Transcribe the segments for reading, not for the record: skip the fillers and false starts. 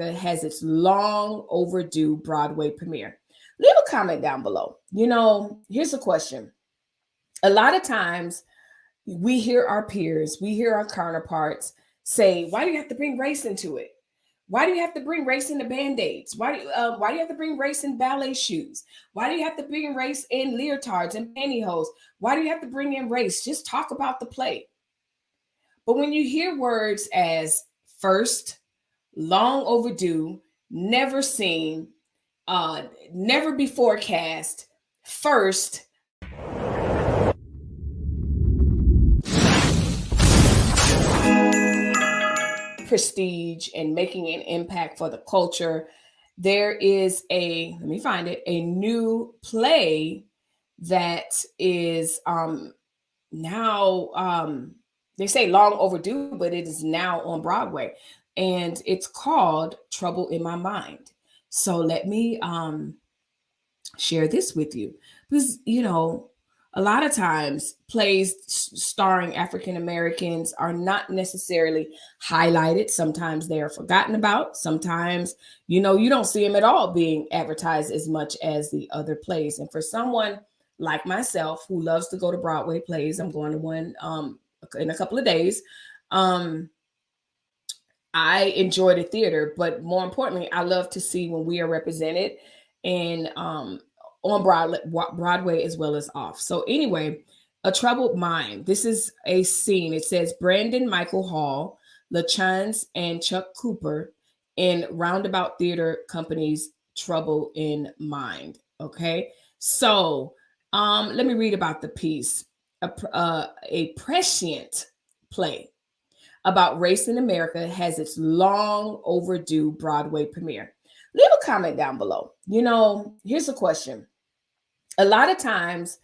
has its long overdue Broadway premiere? Leave a comment down below. Here's a question. A lot of times we hear our peers, we hear our counterparts say, why do you have to bring race into it? Why do you have to bring race into Band-Aids? Why do you have to bring race in ballet shoes? Why do you have to bring race in leotards and pantyhose? Why do you have to bring in race? Just talk about the play. But when you hear words as first, long overdue, never seen, never before cast, first, prestige, and making an impact for the culture, there is a new play that is now they say long overdue, but it is now on Broadway, and it's called Trouble in My Mind. So let me share this with you, because a lot of times plays starring African Americans are not necessarily highlighted. Sometimes they are forgotten about. Sometimes, you don't see them at all being advertised as much as the other plays. And for someone like myself who loves to go to Broadway plays, I'm going to one in a couple of days. I enjoy the theater, but more importantly, I love to see when we are represented in on Broadway as well as off. So anyway, A Troubled Mind. This is a scene. It says Brandon Michael Hall, LaChance, and Chuck Cooper in Roundabout Theater Company's Trouble in Mind. Okay, so let me read about the piece. A prescient play about race in America has its long overdue Broadway premiere. Leave a comment down below. Here's a question. A lot of times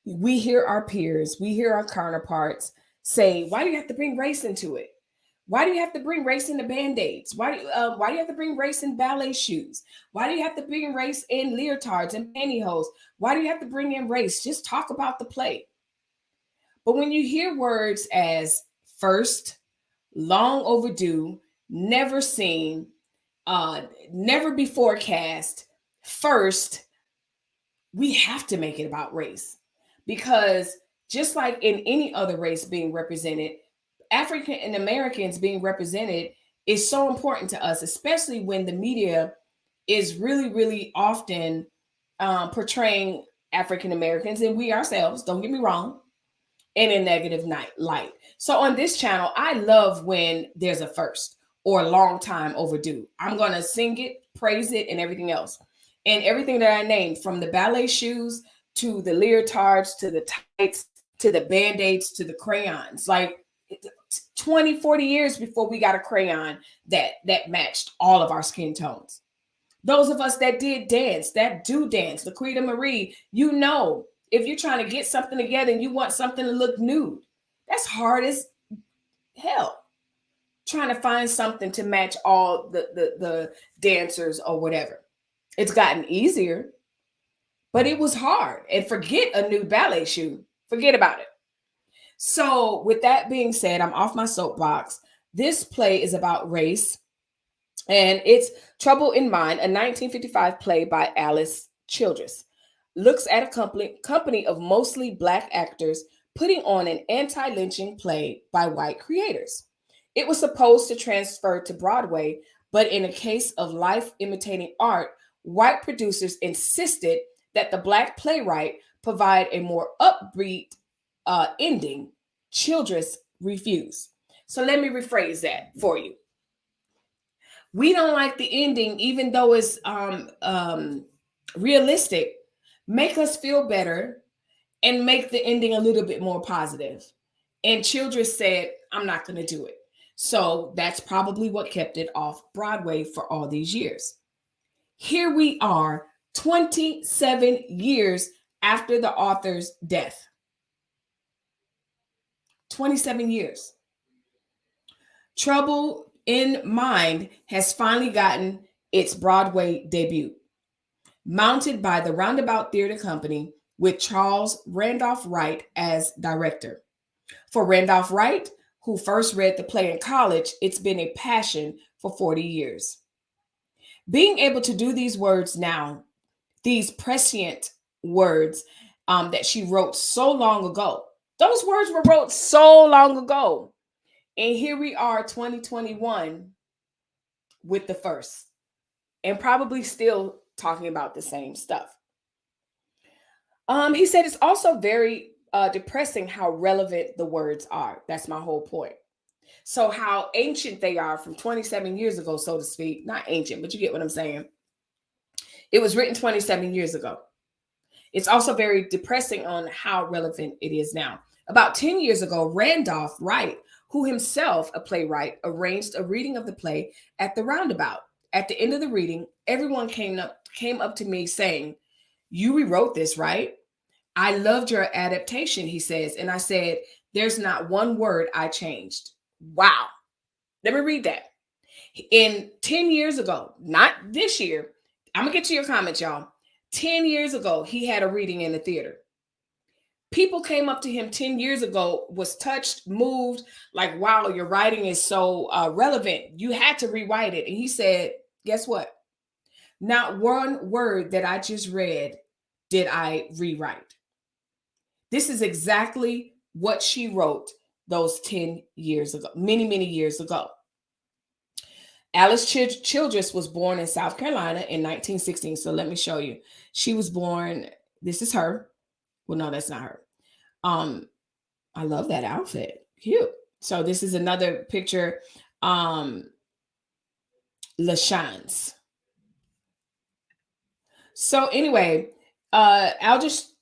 we hear our peers, we hear our counterparts say, why do you have to bring race into it? Why do you have to bring race into Band-Aids? Why do you have to bring race in ballet shoes? Why do you have to bring race in leotards and pantyhose? Why do you have to bring in race? Just talk about the play. But when you hear words as first, long overdue, never seen, never before cast, first, we have to make it about race, because just like in any other race being represented, African Americans being represented is so important to us, especially when the media is really, really often portraying African Americans, and we ourselves, don't get me wrong, in a negative light. So on this channel, I love when there's a first or a long time overdue. I'm going to sing it, praise it, and everything else. And everything that I named, from the ballet shoes to the leotards, to the tights, to the Band-Aids, to the crayons, like 20, 40 years before we got a crayon that matched all of our skin tones. Those of us that did dance, that do dance, Laquita Marie, if you're trying to get something together and you want something to look nude, that's hard as hell. Trying to find something to match all the dancers or whatever. It's gotten easier, but it was hard. And forget a new ballet shoe. Forget about it. So with that being said, I'm off my soapbox. This play is about race, and it's Trouble in Mind, a 1955 play by Alice Childress. Looks at a company of mostly Black actors putting on an anti-lynching play by white creators. It was supposed to transfer to Broadway, but in a case of life imitating art, white producers insisted that the Black playwright provide a more upbeat ending. Childress refused. So let me rephrase that for you. We don't like the ending, even though it's realistic. Make us feel better and make the ending a little bit more positive. And Childress said, I'm not going to do it. So that's probably what kept it off Broadway for all these years. Here we are, 27 years after the author's death. 27 years. Trouble in Mind has finally gotten its Broadway debut, mounted by the Roundabout Theater Company with Charles Randolph Wright as director. For Randolph Wright, who first read the play in college, it's been a passion for 40 years. Being able to do these words now, these prescient words that she wrote so long ago. Those words were wrote so long ago. And here we are, 2021, with the first, and probably still talking about the same stuff. He said it's also very depressing how relevant the words are. That's my whole point. So how ancient they are from 27 years ago, so to speak. Not ancient, but you get what I'm saying. It was written 27 years ago. It's also very depressing on how relevant it is now. About 10 years ago, Randolph Wright, who himself a playwright, arranged a reading of the play at the Roundabout. At the end of the reading, everyone came up to me saying, "You rewrote this, right? I loved your adaptation," he says. And I said, "There's not one word I changed." Wow. Let me read that. In 10 years ago, not this year, I'm going to get to your comments, y'all. 10 years ago, he had a reading in the theater. People came up to him 10 years ago, was touched, moved, like, wow, your writing is so relevant. You had to rewrite it. And he said, guess what? Not one word that I just read did I rewrite. This is exactly what she wrote those 10 years ago, many, many years ago. Alice Childress was born in South Carolina in 1916. So let me show you. She was born, this is her. Well, no, that's not her. I love that outfit. Cute. So this is another picture. LaChance. So anyway, Alice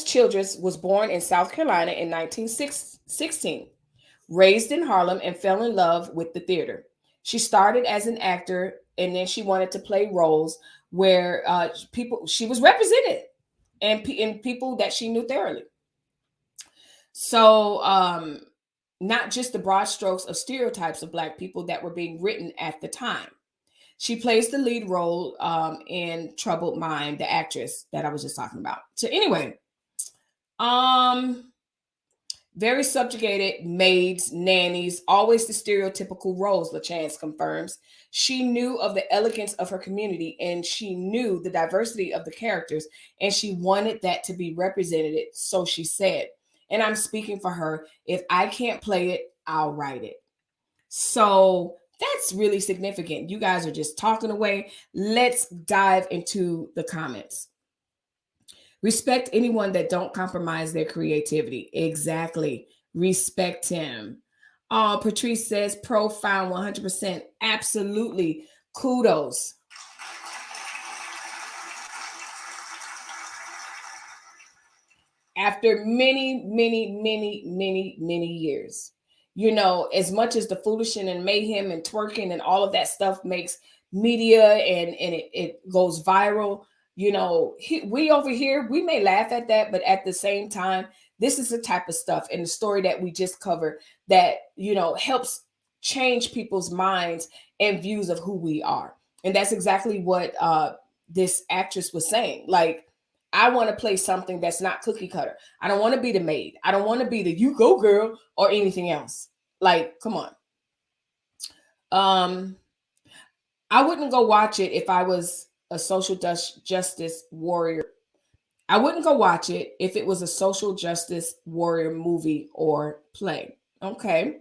Childress was born in South Carolina in 1916, raised in Harlem, and fell in love with the theater. She started as an actor, and then she wanted to play roles where she was represented and people that she knew thoroughly. So not just the broad strokes of stereotypes of Black people that were being written at the time. She plays the lead role in Troubled Mind, the actress that I was just talking about. So anyway, very subjugated maids, nannies, always the stereotypical roles, LaChance confirms. She knew of the elegance of her community, and she knew the diversity of the characters, and she wanted that to be represented. So she said, and I'm speaking for her, if I can't play it, I'll write it. So that's really significant. You guys are just talking away. Let's dive into the comments. Respect anyone that don't compromise their creativity. Exactly. Respect him. Patrice says profound 100%. Absolutely. Kudos. After many, many, many, many, many years, you know, as much as the foolishness and mayhem and twerking and all of that stuff makes media and it goes viral, you know, we over here, we may laugh at that, but at the same time, this is the type of stuff and the story that we just covered that, you know, helps change people's minds and views of who we are. And that's exactly what this actress was saying. Like, I want to play something that's not cookie cutter. I don't want to be the maid. I don't want to be the you go girl or anything else. Like, come on. I wouldn't go watch it if I was a social justice warrior. I wouldn't go watch it if it was a social justice warrior movie or play. Okay.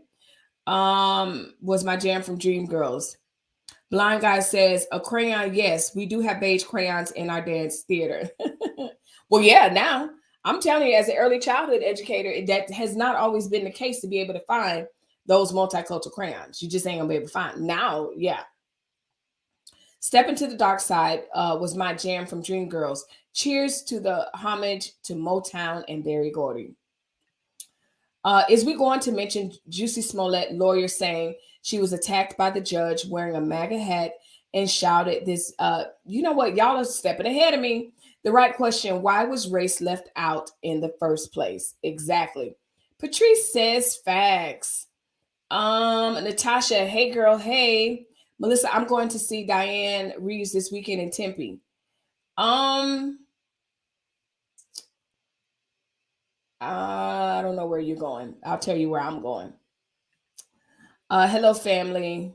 Was my jam from Dreamgirls. Blind Guy says, a crayon, yes, we do have beige crayons in our dance theater. Well, yeah, now I'm telling you, as an early childhood educator, that has not always been the case to be able to find those multicultural crayons. You just ain't gonna be able to find. Now, yeah. Step into the Dark Side was my jam from Dreamgirls. Cheers to the homage to Motown and Berry Gordy. Is we going to mention Juicy Smollett, lawyer, saying she was attacked by the judge wearing a MAGA hat and shouted this, you know what, y'all are stepping ahead of me. The right question, why was race left out in the first place? Exactly. Patrice says facts. Natasha, hey girl, hey. Melissa, I'm going to see Diane Reeves this weekend in Tempe. I don't know where you're going. I'll tell you where I'm going. Hello, family.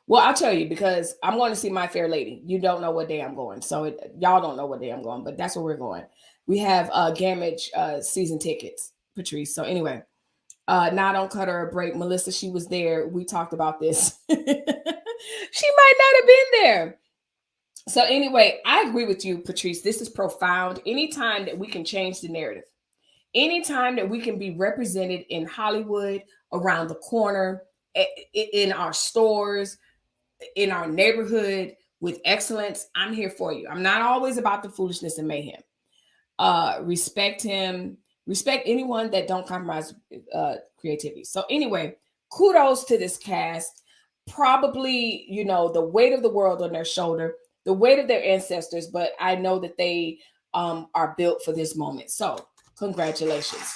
Well, I'll tell you, because I'm going to see My Fair Lady. You don't know what day I'm going. So y'all don't know what day I'm going, but that's where we're going. We have Gamage season tickets, Patrice. So anyway, now don't cut her a break. Melissa, she was there. We talked about this. She might not have been there. So anyway, I agree with you, Patrice. This is profound. Anytime that we can change the narrative, anytime that we can be represented in Hollywood, around the corner, in our stores, in our neighborhood with excellence, I'm here for you. I'm not always about the foolishness and mayhem. Respect him. Respect anyone that don't compromise creativity. So anyway, kudos to this cast. Probably, you know, the weight of the world on their shoulder, the weight of their ancestors, but I know that they are built for this moment. So congratulations.